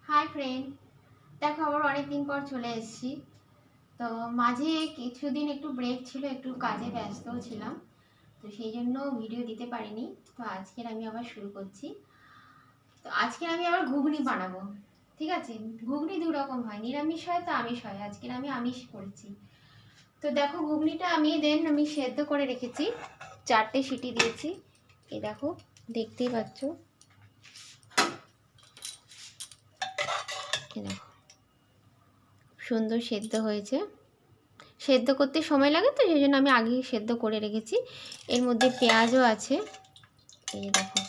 Hi friend, দেখো আবার অনেকদিন পর চলে এসেছি। তো মাঝে কিছুদিন একটু ব্রেক ছিল, একটু কাজে ব্যস্ত ছিলাম, তো সেই জন্য ভিডিও দিতে পারিনি। তো আজকের আমি আবার শুরু করছি। তো আজকের আমি আবার ঘুগনি বানাবো। ঠিক আছে, ঘুগনি দু রকম হয়, নিরামিষ হয় তো আমিষ হয়। আজকের আমি আমিষ করেছি। তো দেখো ঘুগনিটা আমি সেদ্ধ করে রেখেছি, 4টে সিটি দিয়েছি। এই দেখো, দেখতেই পাচ্ছ। এই দেখো, সুন্দর সেদ্ধ হয়েছে। সেদ্ধ করতে সময় লাগে, তো সেই জন্য আমি আগেই সেদ্ধ করে রেখেছি। এর মধ্যে পেঁয়াজও আছে, এই দেখো।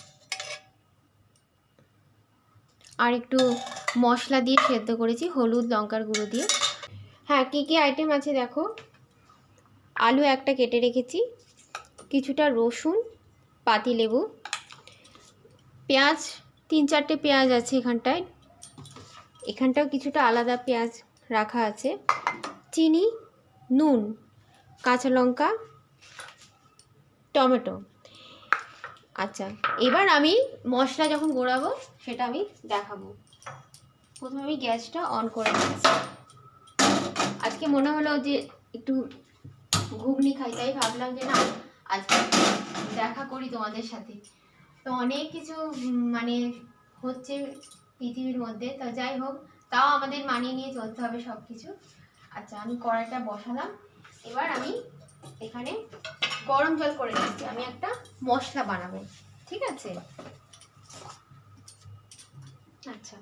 আর একটু মশলা দিয়ে সেদ্ধ করেছি, হলুদ লঙ্কার গুঁড়ো দিয়ে। হ্যাঁ, কী কী আইটেম আছে দেখো। আলু একটা কেটে রেখেছি, কিছুটা রসুন, পাতিলেবু, পেঁয়াজ 3-4টে পেঁয়াজ আছে এখানটায়, এখানটাও কিছুটা আলাদা পেঁয়াজ রাখা আছে, চিনি, নুন, কাঁচা লঙ্কা, টমেটো। আচ্ছা, এবার আমি মশলা যখন গোড়াবো সেটা আমি দেখাবো। প্রথমে আমি গ্যাসটা অন করে নিচ্ছি। আজকে মনে হলো যে একটু ঘুগনি খাই, তাই ভাবলাম যে না, আজকে দেখা করি তোমাদের সাথে। তো অনেক কিছু মানে হচ্ছে পৃথিবীর মধ্যে, তো যাই হোক, তাও আমাদের মানিয়ে নিয়ে চলতে হবে সব কিছু। আচ্ছা, আমি কড়াইটা বসালাম। এবার আমি এখানে গরম জল করে নিচ্ছি, আমি একটা মশলা বানাবো। ঠিক আছে। আচ্ছা,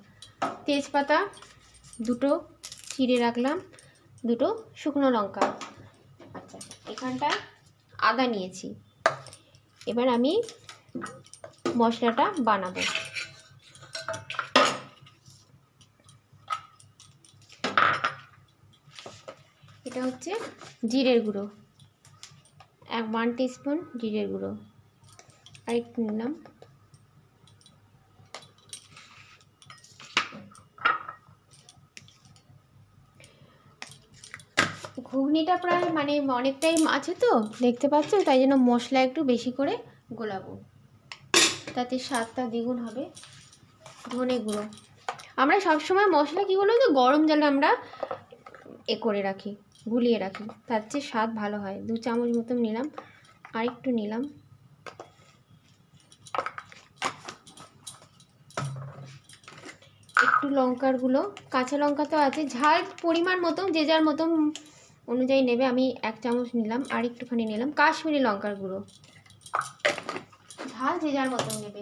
তেজপাতা দুটো চিড়ে রাখলাম, দুটো শুকনো লঙ্কা। আচ্ছা, এখানটায় আদা নিয়েছি। এবার আমি মশলাটা বানাবো। এটা হচ্ছে জিরের গুঁড়ো, 1 টিস্পুন জিরের গুঁড়ো, আর একটু নিলাম। ঘুগনিটা প্রায় মানে অনেকটাই আছে তো দেখতে পাচ্ছ, তাই জন্য মশলা একটু বেশি করে গোলাবো, তাতে স্বাদটা দ্বিগুণ হবে। ধনে গুঁড়ো, আমরা সবসময় মশলা কী বলো তো, গরম জলে আমরা করে রাখি, গুলিয়ে রাখি, তার চেয়ে স্বাদ ভালো হয়। 2 চামচ মতন নিলাম, আর একটু নিলাম। একটু লঙ্কার গুঁড়ো, কাঁচা লঙ্কা তো আছে, ঝাল পরিমাণ মতন যে যার মতন অনুযায়ী নেবে। আমি 1 চামচ নিলাম, আর একটুখানি নিলাম কাশ্মীরি লঙ্কার গুঁড়ো, ঝাল যে যার মতন নেবে।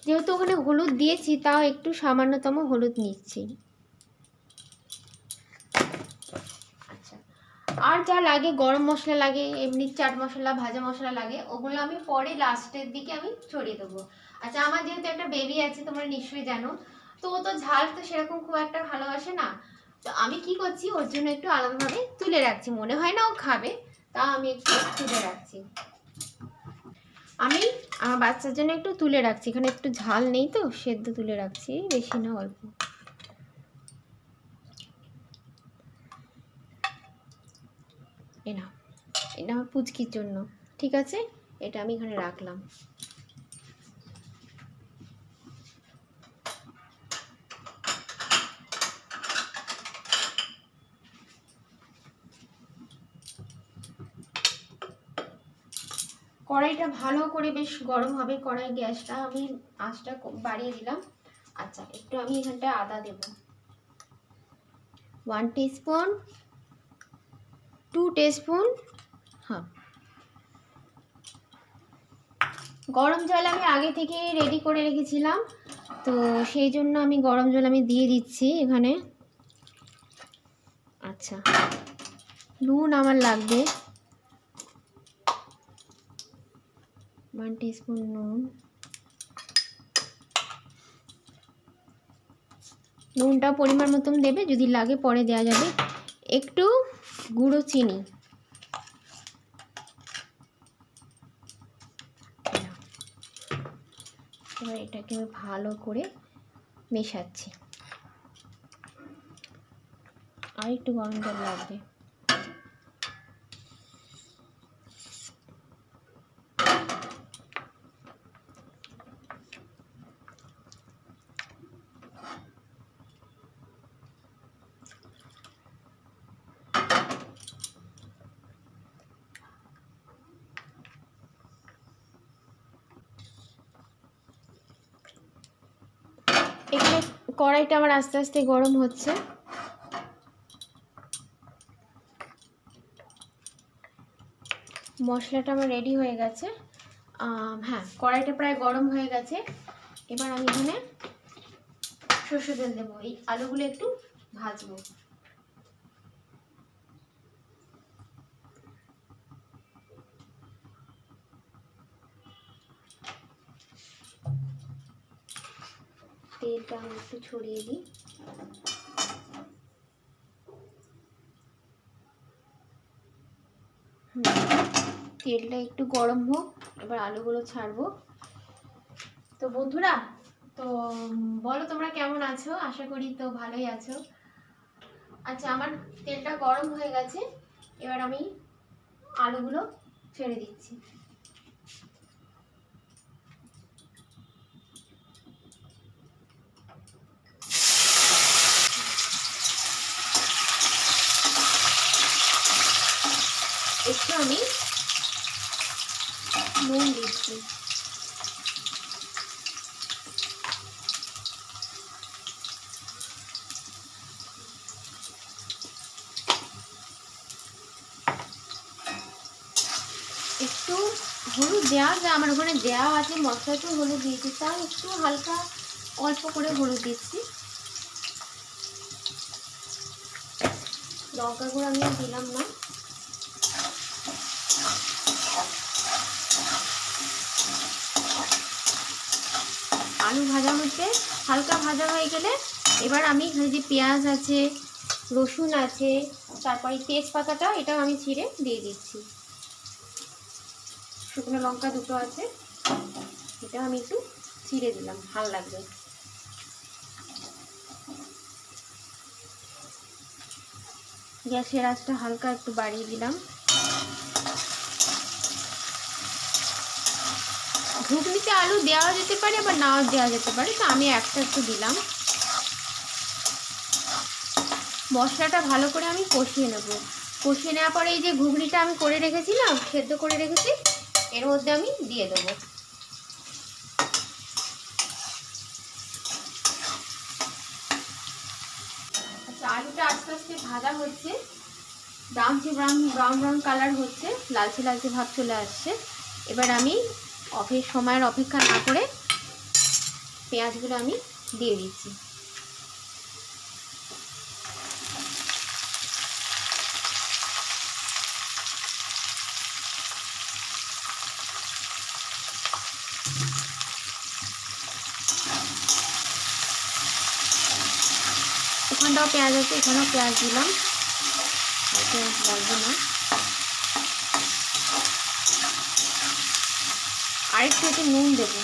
যেহেতু ওখানে হলুদ দিয়েছি, তাও একটু সামান্যতম হলুদ নিচ্ছি। আচ্ছা, আর যা লাগে, গরম মশলা লাগে, এমনি চাট মশলা, ভাজা মশলা লাগে, ওগুলো আমি পরে লাস্টের দিকে আমি ছড়িয়ে দেবো। আচ্ছা, আমার যেহেতু একটা বেবি আছে, তোমরা নিশ্চয়ই জানো, তো ও তো ঝাল তো সেরকম খুব একটা ভালোবাসে না। তো আমি কি করছি, ওর জন্য একটু আলাদাভাবে তুলে রাখছি, মনে হয় না ও খাবে, তা আমি একটু তুলে রাখছি। আমি আমার বাচ্চার জন্য একটু তুলে রাখছি, এখানে একটু ঝাল নেই তো সেদ্ধ তুলে রাখছি, বেশি না, অল্প। এটা এটা আমার পুচকির জন্য। ঠিক আছে, এটা আমি এখানে রাখলাম। কড়াইটা ভালো করে বেশ গরম হবে, কড়াই গ্যাসটা আমি আঁচটা বাড়িয়ে দিলাম। আচ্ছা, একটু আমি এখানটায় আদা দেব, 1 টিস্পুন, 2 টিস্পুন। হ্যাঁ, গরম জল আমি আগে থেকে রেডি করে রেখেছিলাম, তো সেই জন্য আমি গরম জল আমি দিয়ে দিচ্ছি এখানে। আচ্ছা, নুন আমার লাগবে 1 টিস্পুন নুন। নুনটা পরিমাণ মতন দেবে, যদি লাগে পরে দেওয়া যাবে। একটু গুঁড়ো চিনি, এবার এটাকে ভালো করে মেশাচ্ছি। আর একটু গরম জল লাগবে। এখানে কড়াইটা আমার আস্তে আস্তে গরম হচ্ছে। মশলাটা আমার রেডি হয়ে গেছে। হ্যাঁ, কড়াইটা প্রায় গরম হয়ে গেছে। এবার আমি এখানে সরষের তেল দেবো। এই আলুগুলো একটু ভাজবো। তেলটা আমি একটু ছড়িয়ে দিই। তেলটা একটু গরম হোক, এবার আলুগুলো ছাড়বো। তো বন্ধুরা, তো বলো তোমরা কেমন আছো? আশা করি তো ভালোই আছো। আচ্ছা, আমার তেলটা গরম হয়ে গেছে। এবার আমি আলুগুলো ছেড়ে দিচ্ছি। একটু আমি নুন দিচ্ছি। একটু হলুদ দেওয়া যায়, আমার ওখানে দেওয়া আছে, মশলাতেও হলুদ দিয়েছি, তাও একটু হালকা অল্প করে হলুদ দিচ্ছি। লঙ্কা গুঁড়ো আমি দিলাম না। আলু ভাজা হচ্ছে, হালকা ভাজা হয়ে গেলে এবার আমি এখানে যে পেঁয়াজ আছে, রসুন আছে, তারপরে তেজপাতাটা এটাও আমি ছিঁড়ে দিয়ে দিচ্ছি। শুকনো লঙ্কা দুটো আছে, এটা আমি একটু ছিঁড়ে দিলাম, ভালো লাগবে। গ্যাসের আঁচটা হালকা একটু বাড়িয়ে দিলাম। ঘুগনিতে আলু দেওয়া যেতে পারে, আবার নাও দেওয়া যেতে পারে, তো আমি একটা একটু দিলাম। মশলাটা ভালো করে আমি কষিয়ে নেব। কষিয়ে নেওয়ার পরে এই যে ঘুগনিটা আমি করে রেখেছিলাম, সেদ্ধ করে রেখেছি, এর মধ্যে আমি দিয়ে দেবো। আচ্ছা, আলুটা আস্তে আস্তে ভাজা হচ্ছে, ব্রাউন ব্রাউন কালার হচ্ছে, লালচে লালচে ভাব চলে আসছে। এবার আমি সময়ের অপেক্ষা না করে পেঁয়াজগুলো আমি দিয়ে দিচ্ছি। এখানটাও পেঁয়াজ আছে, এখানেও পেঁয়াজ দিলাম, লাগবে না। আরেকটু একটু নুন দেবো।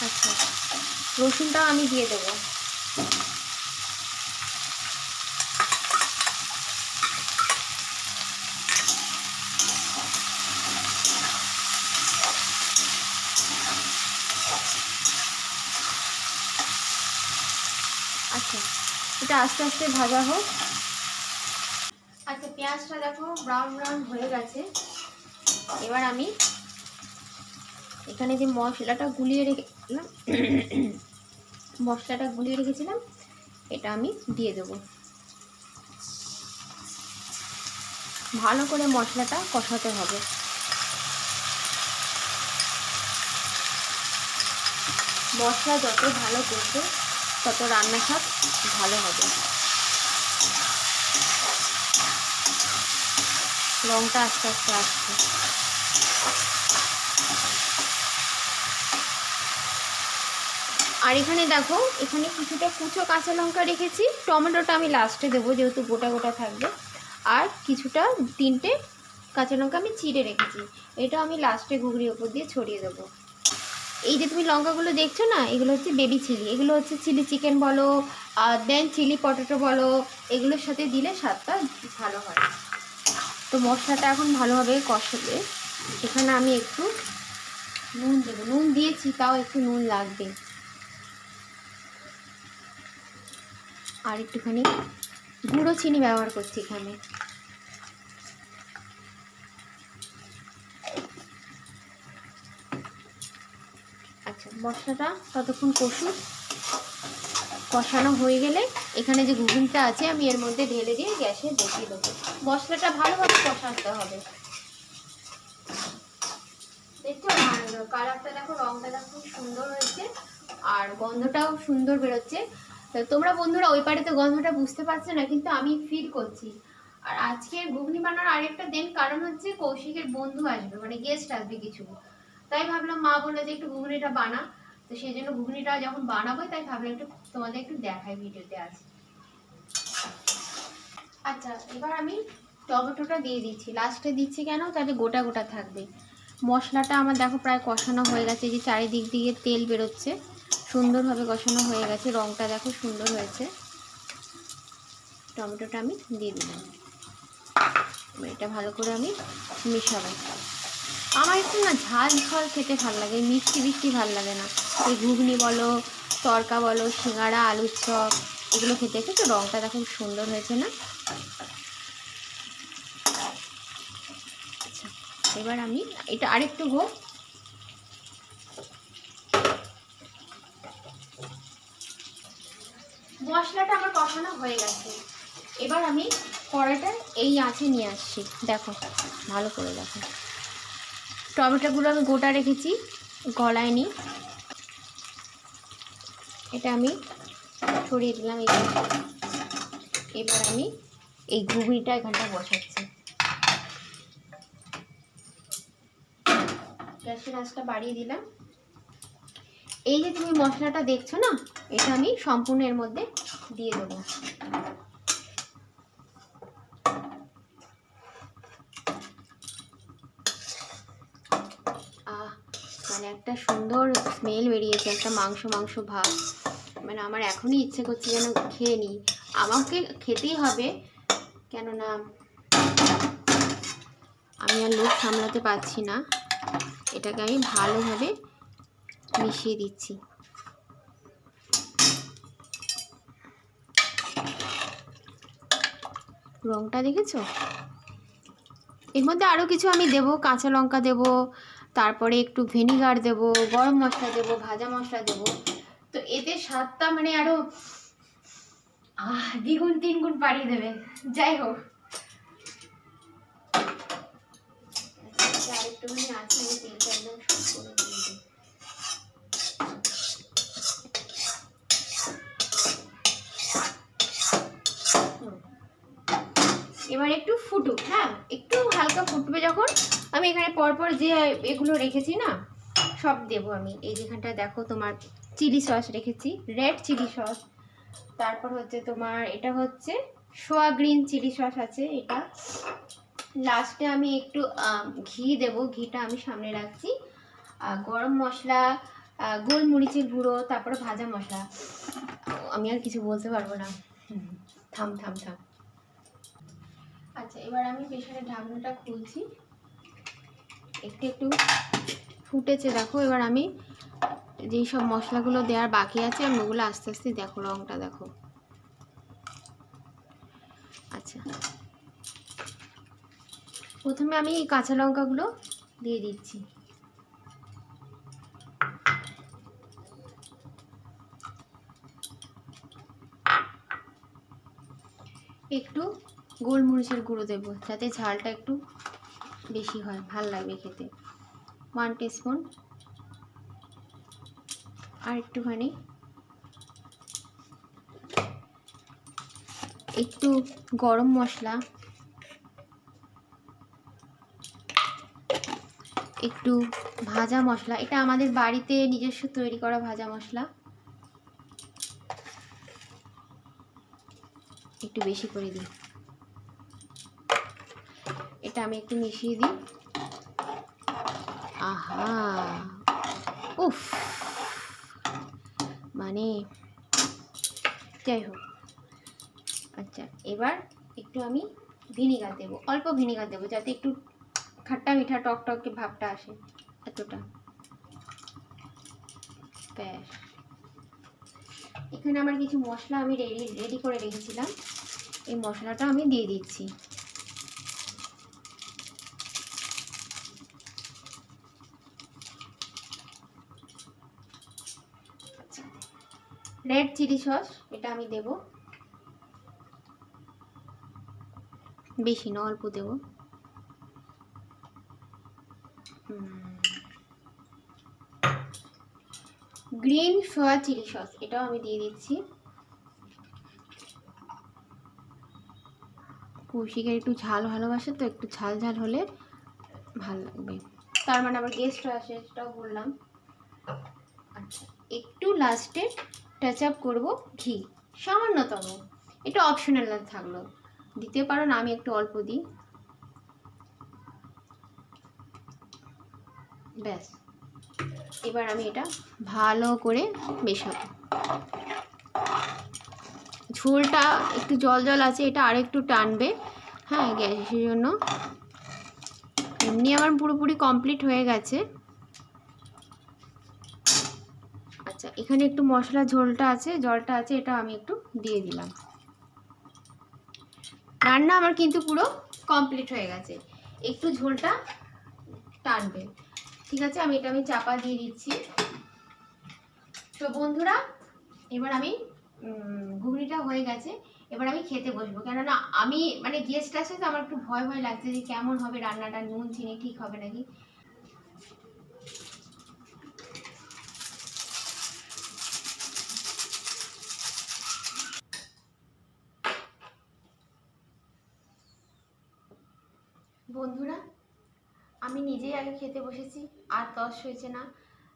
আচ্ছা, রসুনটাও আমি দিয়ে দেবো। আচ্ছা, এটা আস্তে আস্তে ভাজা হোক। আচ্ছা, পেঁয়াজটা দেখো ব্রাউন হয়ে গেছে। এবার আমি এখানে যে মশলাটা গুলিয়ে রেখেছিলাম এটা আমি দিয়ে দেবো। ভালো করে মশলাটা কষাতে হবে। মশলা যত ভালো করবে তত রান্নার স্বাদ ভালো হবে। রংটা আস্তে আস্তে আসছে। আর এখানে দেখো, এখানে কিছুটা কুচো কাঁচা লঙ্কা রেখেছি, টমেটোটা আমি লাস্টে দেবো যেহেতু গোটা গোটা থাকবে। আর কিছুটা 3টে কাঁচা লঙ্কা আমি চিড়ে রেখেছি, এটা আমি লাস্টে ঘুগনির ওপর দিয়ে ছড়িয়ে দেবো। এই যে তুমি লঙ্কাগুলো দেখছো না, এগুলো হচ্ছে বেবি চিলি, এগুলো হচ্ছে চিলি চিকেন বলো, দেন চিলি পটেটো বলো, এগুলোর সাথে দিলে স্বাদটা ভালো হয়। তো মশলাটা এখন ভালোভাবে কষাবে। এখানে আমি একটু নুন দেবো, নুন দিয়েছি তাও একটু নুন লাগবে। আর একটুখানি গুঁড়ো চিনি ব্যবহার করছি এখানে। আচ্ছা, মশলাটা ততক্ষণ কষানো হয়ে গেলে এখানে যে ঘুগনিটা আছে আমি এর মধ্যে ঢেলে দিয়ে গ্যাসে বসিয়ে দেবো। মশলাটা ভালোভাবে কষাতে হবে। দেখছো কালারটা দেখো, রংটা দেখো সুন্দর হয়েছে, আর গন্ধটাও সুন্দর বেরোচ্ছে। তোমরা বন্ধুরা ওই পাড়ে তো গন্ধটা বুঝতে পারছো না, কিন্তু আমি ফিল করছি। আর আজকে ঘুগনি বানানোর আরেকটা দিন কারণ হচ্ছে কৌশিকের বন্ধু আসবে, মানে গেস্ট আসবে কিছু। তাই ভাবলাম, মা বললো যে একটু ঘুগনিটা বানা, তো সেই জন্য ঘুগনিটা যখন বানাবো তাই ভাবলাম একটু তোমাদের একটু দেখাই, ভিডিওতে আছে। আচ্ছা, এবার আমি টমেটোটা দিয়ে দিচ্ছি, লাস্টে দিচ্ছি কেন, তাহলে গোটা গোটা থাকবে। মশলাটা আমার দেখো প্রায় কষানো হয়ে গেছে, যে চারিদিক দিয়ে তেল বেরোচ্ছে, সুন্দরভাবে কষানো হয়ে গেছে, রঙটা দেখো সুন্দর হয়েছে। টমেটোটা আমি দিয়ে দিলাম, এটা ভালো করে আমি মিশাবো। আমার একটু না ঝাল ঝাল খেতে ভালো লাগে, মিষ্টি মিষ্টি ভালো লাগে না। এই ঘুগনি বলো, তরকা বলো, সিঙ্গাড়া, আলুর চপ, এগুলো খেতে তো রঙটা দেখো সুন্দর হয়েছে না। আচ্ছা, এবার আমি এটা আরেকটু হোক। মশলাটা আমার কষানো হয়ে গেছে, এবার আমি কড়াইটা এই আঁচে নিয়ে আসছি। দেখো ভালো করে দেখো, টমেটোগুলো আমি গোটা রেখেছি, গলায়নি। এটা আমি ছড়িয়ে দিলাম এখানে। এবার আমি এই ঘুগনিটা এখানটা বসাচ্ছি। গ্যাসের আঁচটা বাড়িয়ে দিলাম। এই যে তুমি মশলাটা দেখছো না, এটা আমি সম্পূর্ণ এর মধ্যে দিয়ে দেবো। মানে একটা সুন্দর স্মেল বেরিয়েছে, একটা মাংস মাংস ভাব। মানে আমার এখনই ইচ্ছে করছে যেন খেয়ে নিই। আমাকে খেতেই হবে, কেননা আমি আর লোভ সামলাতে পারছি না। এটাকে আমি ভালোভাবে মিশিয়ে দিচ্ছি। রংটা দেখেছো? এর মধ্যে আরও কিছু আমি দেবো, কাঁচা লঙ্কা দেবো, তারপরে একটু ভিনিগার দেবো, গরম মশলা দেবো, ভাজা মশলা দেবো। তো এতে স্বাদটা মানে আরও দ্বিগুণ তিনগুণ বাড়িয়ে দেবে। যাই হোক, আরেকটুখানি আছে, আমি তেলটা একদম সম্পূর্ণ দিয়ে দিই। এবার একটু ফুটুক, হ্যাঁ একটু হালকা ফুটবে যখন, আমি এখানে পরপর যে এগুলো রেখেছি না সব দেবো আমি। এই যেখানটা দেখো তোমার চিলি সস রেখেছি, রেড চিলি সস, তারপর হচ্ছে তোমার এটা হচ্ছে সোয়া গ্রিন চিলি সস আছে এটা। লাস্টে আমি একটু ঘি দেবো, ঘিটা আমি সামনে রাখছি। গরম মশলা, গোলমরিচের গুঁড়ো, তারপরে ভাজা মশলা। আমি আর কিছু বলতে পারবো না, থাম থাম থাম। আচ্ছা, এবার আমি প্রেসারের ঢাকনাটা খুলছি। একটু একটু ফুটেছে দেখো। এবার আমি যেই সব মশলাগুলো দেওয়ার বাকি আছে আমি ওগুলো আস্তে আস্তে, দেখো রঙটা দেখো। আচ্ছা, প্রথমে আমি এই কাঁচা লঙ্কাগুলো দিয়ে দিচ্ছি। একটু গোলমরিচের গুঁড়ো দেবো, যাতে ঝালটা একটু বেশি হয়, ভাল লাগবে খেতে। 1 টিস্পুন। আর একটুখানি একটু গরম মশলা, একটু ভাজা মশলা, এটা আমাদের বাড়িতে নিজস্ব তৈরি করা ভাজা মশলা, একটু বেশি করে দিই। এটা আমি একটু মিশিয়ে দিই। আহা, উফ, মানে যাই হোক। আচ্ছা, এবার একটু আমি ভিনিগার দেবো, অল্প ভিনিগার দেবো, যাতে একটু খাট্টা মিঠা টক টক ভাবটা আসে, এতটা ব্যাস। এখানে আমার কিছু মশলা আমি রেডি করে রেখেছিলাম, এই মশলাটা আমি দিয়ে দিচ্ছি। রেড চিলি সস এটা আমি দেব, বেশি না অল্প দেব। গ্রিন সয়া চিলি সস এটাও আমি দিয়ে দিচ্ছি। কৌশিকের একটু ঝাল ভালোবাসে, তো একটু ঝাল ঝাল হলে ভালো লাগবে। তার মানে আবার গেস্ট আসে সেটাও বললাম। আচ্ছা, একটু লাস্টে টাচ আপ করবো ঘি, সামান্যতম, এটা অপশনাল থাকলো, দিতে পারো না, আমি একটু অল্প দিই। ব্যাস, এবার আমি এটা ভালো করে মেশাবো। ঝোলটা একটু জল জল আছে, এটা আর একটু টানবে। হ্যাঁ, গ্যাসের জন্য। এমনি আমার পুরোপুরি কমপ্লিট হয়ে গেছে। আচ্ছা, এখানে একটু মশলা ঝোলটা আছে, জলটা আছে, এটা আমি একটু দিয়ে দিলাম। রান্না আমার কিন্তু পুরো কমপ্লিট হয়ে গেছে, একটু ঝোলটা টানবে। ঠিক আছে, আমি চাপা দিয়ে দিচ্ছি। তো বন্ধুরা, এবার আমি ঘুগনিটা হয়ে গেছে, এবার আমি খেতে বসবো। কেননা আমি মানে গেস্ট আছে, তো আমার একটু ভয় ভয় লাগছে যে কেমন হবে রান্নাটা, নুন চিনি ঠিক হবে নাকি। বন্ধুরা, আমি নিজেই আগে খেতে বসেছি, আর তস হয়েছে না।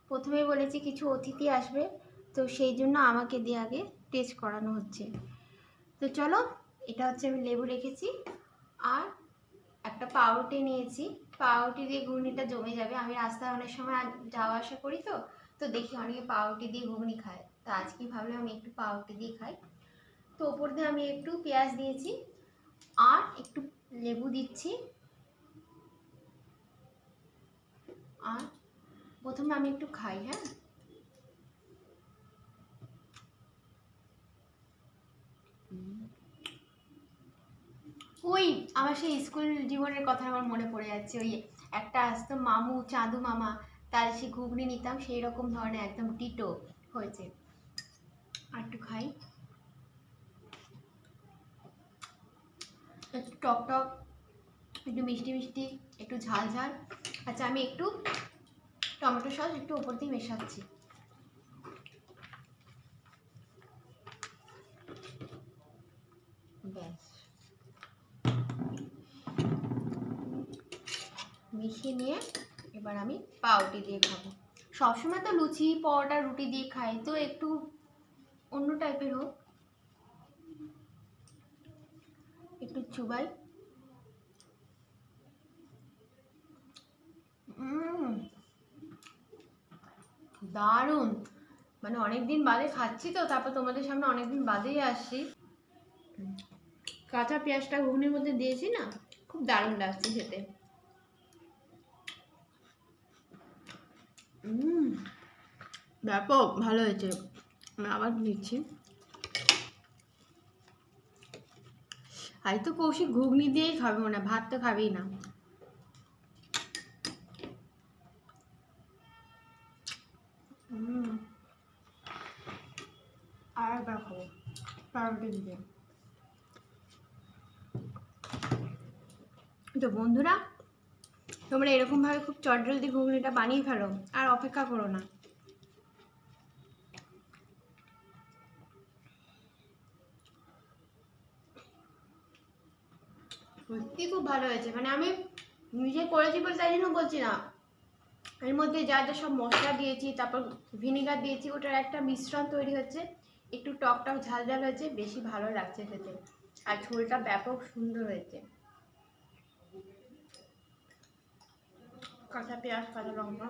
প্রথমেই বলেছি কিছু অতিথি আসবে, তো সেই জন্য আমাকে দিয়ে আগে টেস্ট করানো হচ্ছে। তো চলো, এটা হচ্ছে আমি লেবু রেখেছি, আর একটা পাউরুটি নিয়েছি। পাউরুটি দিয়ে ঘুগনিটা জমে যাবে। আমি রাস্তায় অনেক সময় যাওয়া আসা করি, তো দেখি অনেকে পাউরুটি দিয়ে ঘুগনি খায়, তো আজকে ভাবলাম আমি একটু পাউরুটি দিয়ে খাই। তো ওপর দিয়ে আমি একটু পেঁয়াজ দিয়েছি, আর একটু লেবু দিচ্ছি। আর প্রথমে আমি একটু খাই। হ্যাঁ, ওই আমার সেই স্কুল জীবনের কথা আমার মনে পড়ে যাচ্ছে। ওই একটা আসতো মামু, চাঁদু মামা, তার সে ঘুগনি নিতাম, সেই রকম ধরনের একদম ডিটো হয়েছে। আর একটু খাই, একটু টক টক, একটু মিষ্টি মিষ্টি, একটু ঝাল ঝাল। আচ্ছা, আমি একটু টমেটো সস একটু উপর দিয়ে মেশাচ্ছি। ব্যাস, মিশিয়ে নিয়ে এবার আমি পাউরুটি দিয়ে খাবো। সবসময় তো লুচি পরোটা রুটি দিয়ে খাই, তো একটু অন্য টাইপের হোক, একটু চুবাই। দারুণ, মানে অনেকদিন বাদে খাচ্ছি, তো তারপর তোমাদের সামনে অনেকদিন বাদেই আসছি। কাঁচা পেঁয়াজটা ঘুগনির মধ্যে দিয়েছি না, খুব দারুণ লাগছে খেতে। ব্যাপক ভালো হয়েছে, আমি আবার দিচ্ছি। আজ তো কৌশিক ঘুগনি দিয়েই খাবে মনে হয়, ভাত তো খাবেই না। আর একবার খাবো পাউরুটি দিয়ে। তো বন্ধুরা, তোমরা এরকমভাবে খুব চটজলদি ঘুগনিটা বানিয়ে ফেলো, আর অপেক্ষা করো না। সত্যি খুব ভালো হয়েছে, মানে আমি নিজে করেছি বলে তাই জন্য বলছি না, এর মধ্যে যা যা সব মশলা দিয়েছি, তারপর ভিনেগার দিয়েছি, ওটার একটা মিশ্রণ তৈরি হচ্ছে, একটু টক টক ঝাল ঝাল হয়েছে, বেশি ভালো লাগছে খেতে। আর ঝোলটা ব্যাপক সুন্দর হয়েছে। কাঁচা পেঁয়াজ, কাঁচা লঙ্কা,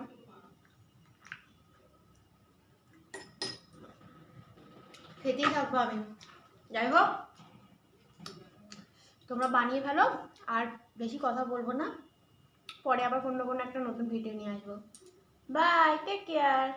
খেতেই থাকবো আমি। যাই হোক, তোমরা বানিয়ে ফেলো, আর বেশি কথা বলবো না, পরে আবার কোনো একটা নতুন ভিডিও নিয়ে আসবো। Bye, take care.